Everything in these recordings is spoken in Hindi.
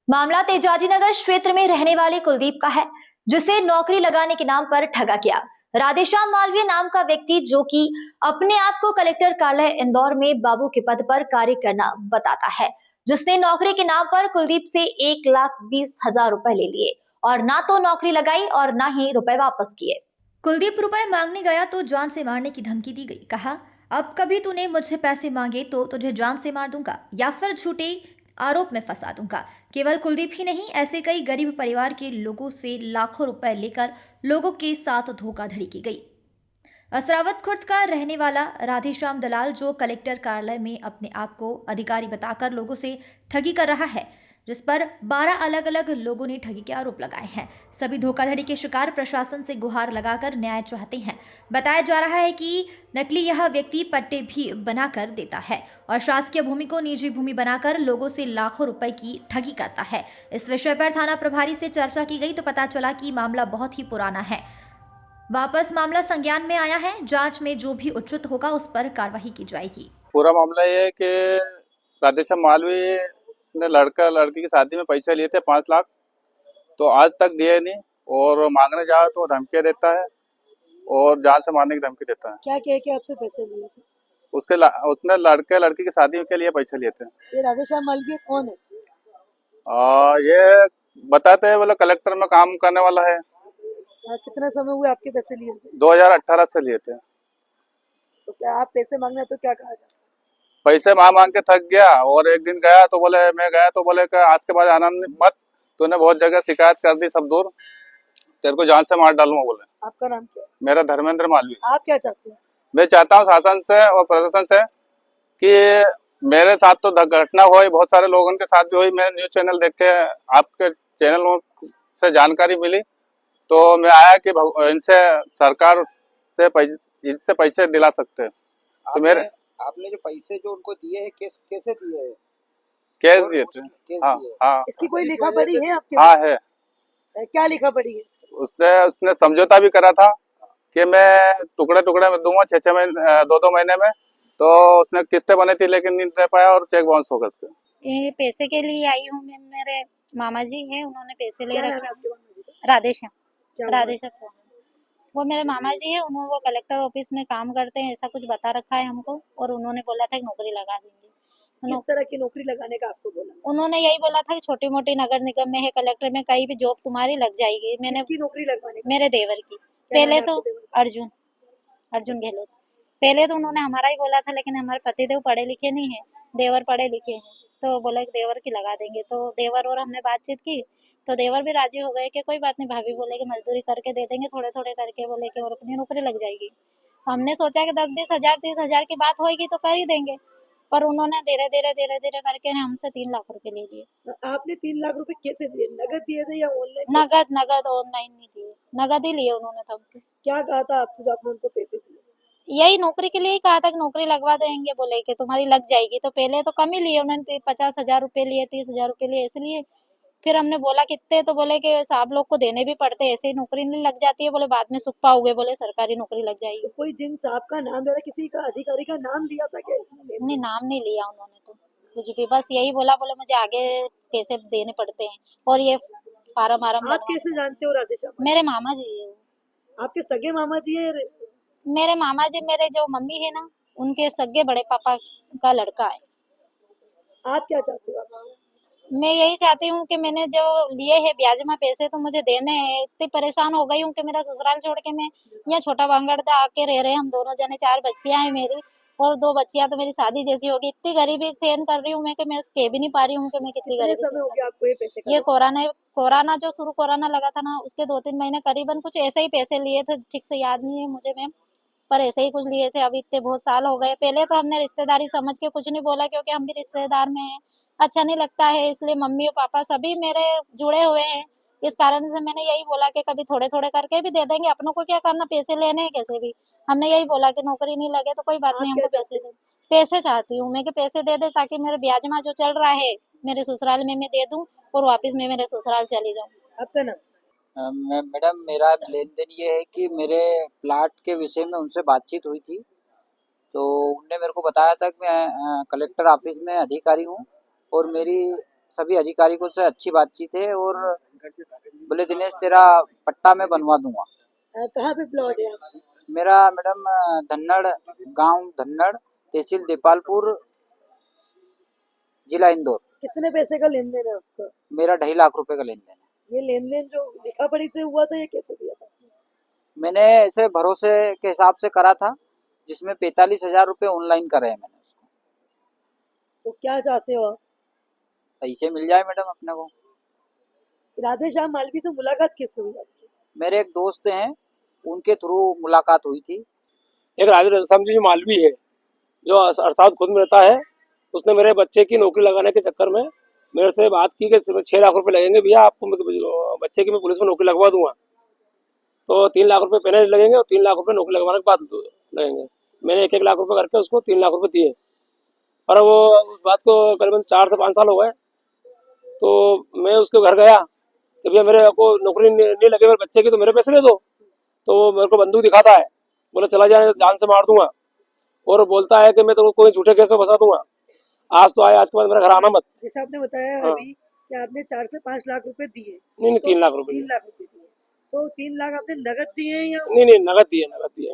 मामला तेजाजी नगर क्षेत्र में रहने वाले कुलदीप का है, जिसे नौकरी लगाने के नाम पर ठगा गया। राधेश्याम मालवीय नाम का व्यक्ति, जो कि अपने आप को कलेक्टर कार्यालय इंदौर में बाबू के पद पर कार्य करना बताता है, जिसने नौकरी के नाम पर कुलदीप से 1,20,000 रुपए ले लिए और ना तो नौकरी लगाई और ना ही रुपए वापस किए। कुलदीप रुपए मांगने गया तो जान से मारने की धमकी दी गई। कहा, अब कभी तूने मुझसे पैसे मांगे तो तुझे जान से मार दूंगा या फिर झूठे आरोप में फंसा दूंगा। केवल कुलदीप ही नहीं, ऐसे कई गरीब परिवार के लोगों से लाखों रुपए लेकर लोगों के साथ धोखाधड़ी की गई। असरावत खुर्द का रहने वाला राधेश्याम दलाल, जो कलेक्टर कार्यालय में अपने आप को अधिकारी बताकर लोगों से ठगी कर रहा है, जिस पर 12 अलग अलग लोगों ने ठगी के आरोप लगाए हैं। सभी धोखाधड़ी के शिकार प्रशासन से गुहार लगाकर न्याय चाहते हैं। बताया जा रहा है कि नकली यह व्यक्ति पट्टे भी बनाकर देता है और शासकीय भूमि को निजी भूमि बनाकर लोगों से लाखों रुपए की ठगी करता है। इस विषय पर थाना प्रभारी से चर्चा की गई तो पता चला कि मामला बहुत ही पुराना है। वापस मामला संज्ञान में आया है। जांच में जो भी उचित होगा उस पर कार्रवाई की जाएगी। पूरा मामला ये है कि राधेश्याम मालवीय ने लड़का लड़की की शादी में पैसे लिए थे 5 लाख, तो आज तक दिए नहीं और मांगने जाओ तो धमकियां देता है और जान से मारने की धमकी देता है। क्या कह के आपसे पैसे लिए थे? उसने लड़के लड़की की शादी के लिए पैसे लिए थे। ये राधेश्याम मालवीय कौन है? ये बताते हैं बोले कलेक्टर में काम करने वाला है। कितना समय हुआ आपके पैसे लिए थे? 2018 से लिए थे। तो क्या आप पैसे मांगना तो क्या कहा जाए? पैसे मांग के थक गया और एक दिन गया तो बोले, मैं गया तो बोले कि आज के बाद आना मत, तूने बहुत जगह शिकायत कर दी सब दूर, तेरे को जान से मार डालूंगा बोले। आपका नाम क्या है? मेरा धर्मेंद्र मालवीय। आप क्या चाहते हैं? मैं चाहता हूँ शासन से और प्रशासन से कि मेरे साथ तो घटना हुई, बहुत सारे लोगों के साथ भी हुई। मैं न्यूज चैनल देख के, आपके चैनल से जानकारी मिली तो मैं आया कि इनसे सरकार से इनसे पैसे दिला सकते हैं। तो मेरे आपने जो पैसे जो उनको दिए हैं कैसे दिए हैं? कैश दिए थे। हाँ हाँ। इसकी कोई लिखा पढ़ी है आपके? हाँ है। क्या लिखा पढ़ी है इसकी? उसने समझौता भी करा था कि मैं टुकड़े टुकड़े में दूंगा 6-6 महीने 2-2 महीने में, तो उसने किस्तें बनी थी लेकिन नहीं दे पाया और चेक बाउंस हो गए। ये पैसे के लिए आई हूँ मैं। मेरे मामा जी हैं, उन्होंने पैसे ले क्या नाम है रखे। आपके मामा जी का? राधेश्याम। क्या हुआ? राधेश्याम वो मेरे मामा जी हैं। उन्होंने वो कलेक्टर ऑफिस में काम करते हैं, ऐसा कुछ बता रखा है हमको, और उन्होंने बोला था कि नौकरी लगा देंगे। किस तरह की नौकरी लगाने का आपको बोला? उन्होंने यही बोला था कि छोटी मोटी नगर निगम में है, कलेक्टर में कहीं भी जॉब तुम्हारी लग जाएगी। मैंने किसकी नौकरी लगवाने का? मेरे देवर की। क्या नाम पहले है तो आपके देवर का? अर्जुन गहलोत। पहले तो उन्होंने हमारा ही बोला था, लेकिन हमारे पतिदेव पढ़े लिखे नहीं है, देवर पढ़े लिखे हैं, तो बोला कि देवर की लगा देंगे। तो देवर और हमने बातचीत की तो देवर भी राजी हो गए कि कोई बात नहीं, भाभी बोले कि मजदूरी करके दे देंगे, थोड़े थोड़े करके, बोले कि और अपनी नौकरी लग जाएगी। हमने सोचा कि 10-20 हजार 30 हजार की बात होगी तो कर ही देंगे, पर उन्होंने धीरे धीरे करके हमसे 3 लाख रुपए ले लिए। आपने 3 लाख रुपए कैसे दिए? नगद दिए थे या ऑनलाइन? नगद ऑनलाइन नहीं दिए, नगद ही लिए उन्होंने तो हमसे। क्या कहा था आपसे जब आपने उनको पैसे दिए? यही नौकरी के लिए ही कहा था कि नौकरी लगवा देंगे, बोले कि तुम्हारी लग जाएगी। तो पहले तो कम ही लिए उन्होंने, 50,000 रुपए लिए, 30,000 रुपए लिए, इसलिए फिर हमने बोला कितने, तो बोले कि साहब लोग को देने भी पड़ते हैं, ऐसे ही नौकरी नहीं लग जाती है, बोले बाद में सुख पाओगे, बोले सरकारी नौकरी लग जाएगी। तो कोई जिन साहब का नाम लिया था, किसी का अधिकारी का नाम लिया था क्या इसमें? नहीं, नाम नहीं लिया उन्होंने तो कुछ भी, बस यही बोला, बोले मुझे आगे पैसे देने पड़ते हैं और ये फार्म आप कैसे जानते हो राधेश्याम? मेरे मामा जी है। आपके सगे मामा जी है? मेरे मामा जी, मेरे जो मम्मी है ना, उनके सगे बड़े पापा का लड़का है। आप क्या चाहते हो? मैं यही चाहती हूँ कि मैंने जो लिए हैं ब्याज में पैसे तो मुझे देने हैं। इतनी परेशान हो गई हूँ कि मेरा ससुराल छोड़ के मैं यहाँ छोटा बांगड़दा आके रह रहे हैं हम दोनों जने। 4 बच्चियां हैं मेरी और 2 बच्चियां तो मेरी शादी जैसी होगी। इतनी गरीबी सहन कर रही हूँ मैं कि मैं कह भी नहीं पा रही हूँ कि मैं कितनी कितने गरीबी समय हो सहन गया आपको ये पैसे का? ये कोरोना जो शुरू कोरोना लगा था ना, उसके 2-3 महीने करीबन कुछ ऐसे ही पैसे लिए थे, ठीक से याद नहीं है मुझे मैम, पर ऐसे ही कुछ लिए थे। अभी इतने बहुत साल हो गए। पहले तो हमने रिश्तेदारी समझ के कुछ नहीं बोला, क्योंकि हम भी रिश्तेदार में हैं, अच्छा नहीं लगता है, इसलिए मम्मी और पापा सभी मेरे जुड़े हुए हैं। इस कारण से मैंने यही बोला कि कभी थोड़े थोड़े करके भी दे देंगे, अपनों को क्या करना, पैसे लेने हैं कैसे भी। हमने यही बोला कि नौकरी नहीं लगे तो कोई बात नहीं, हमको पैसे दे। पैसे चाहती हूँ मैं कि पैसे दे दे, ताकि मेरे ब्याज में जो चल रहा है मेरे ससुराल में मैं दे दूँ और वापस मैं मेरे ससुराल चली जाऊँ। आपका नाम? मैडम, मेरा लेन देन ये है कि मेरे प्लाट के विषय में उनसे बातचीत हुई थी, तो उनने मेरे को बताया था कि मैं कलेक्टर ऑफिस में अधिकारी हूँ और मेरी सभी अधिकारियों से अच्छी बातचीत है और बोले दिनेश तेरा पट्टा मैं बनवा दूंगा। कहाँ पे प्लॉट है आपका? मेरा मैडम धन्नड़, गांव धन्नड़, तहसील देपालपुर, जिला इंदौर। कितने पैसे का लेन देन है आपका? मेरा 2.5 लाख रुपए का लेन देन है। ये लेन देन जो लिखा पढ़ी से हुआ था, ये कैसे दिया था? मैंने ऐसे भरोसे के हिसाब से करा था, जिसमें 45,000 रुपए ऑनलाइन करे हैं मैंने उसको। तो क्या चाहते हो आप? पैसे मिल जाए मैडम अपने को। राधे श्याम मालवी से मुलाकात कैसे हुई आपकी? मेरे एक दोस्त हैं, उनके थ्रू मुलाकात हुई थी। एक राधे श्याम जी मालवी है जो अर्थात खुद में रहता है, उसने मेरे बच्चे की नौकरी लगाने के चक्कर में मेरे से बात की कि 6 लाख रुपए लगेंगे भैया, आपको बच्चे की मैं पुलिस में नौकरी लगवा दूंगा। तो 3 लाख रुपए पहले लगेंगे और 3 लाख रुपए नौकरी लगवाने के बाद लगेंगे। मैंने 1-1 लाख रुपए करके उसको 3 लाख रुपए दिए, पर वो उस बात को करीबन 4 से 5 साल हो गए। तो मैं उसके घर गया कि भैया मेरे को नौकरी नहीं लगे मेरे बच्चे की, तो मेरे पैसे दे दो। तो वो मेरे को बंदूक दिखाता है, बोला चला जाए जान से मार दूंगा, और बोलता है कि मैं तो कोई झूठे केस में फंसा दूंगा। आज तो आए, आज के बाद मेरे घर आना मत। जैसे आपने बताया हाँ। अभी कि आपने 4 से 5 लाख रुपए दिए। नहीं 3 लाख रुपए 3 लाख रुपए दिए, तो 3 लाख आपने नगद दिए हैं या? नहीं नगद दिए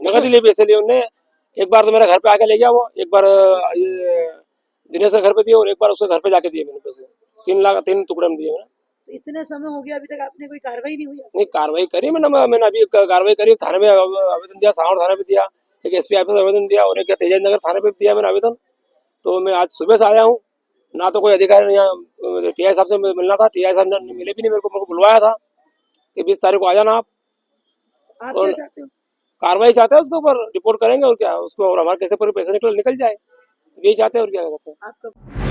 नगद ही लिए पैसे लिए उन्होंने। एक बार तो मेरे घर पे आके ले गया वो, एक बार ये दिनेश के घर पे दिए और एक बार उसके घर पे जाके दिए मैंने पैसे। 3 लाख 3 टुकड़े में दिए मैंने। तो इतने समय हो गया, अभी तक आपने कोई कार्रवाई नहीं हुई? नहीं कार्रवाई करी मैंने अभी कार्रवाई करी, थाने में आवेदन दिया, सावर थाने पे दिया, एक एसपी ऑफिस आवेदन दिया और एक तेजाज नगर थाने पे दिया मैंने आवेदन। तो मैं आज सुबह से आया हूँ, ना तो कोई अधिकारी यहाँ टीआई साहब से मिलना था, टीआई साहब ने मिले भी नहीं, मेरे को बुलवाया था कि 20 तारीख को आ जाना आप। आप और क्या चाहते हो? कार्रवाई चाहते हैं, उसके ऊपर रिपोर्ट करेंगे और क्या उसको, और हमारे कैसे पूरे पैसे निकल जाए, यही चाहते हैं और क्या करते हैं। आपका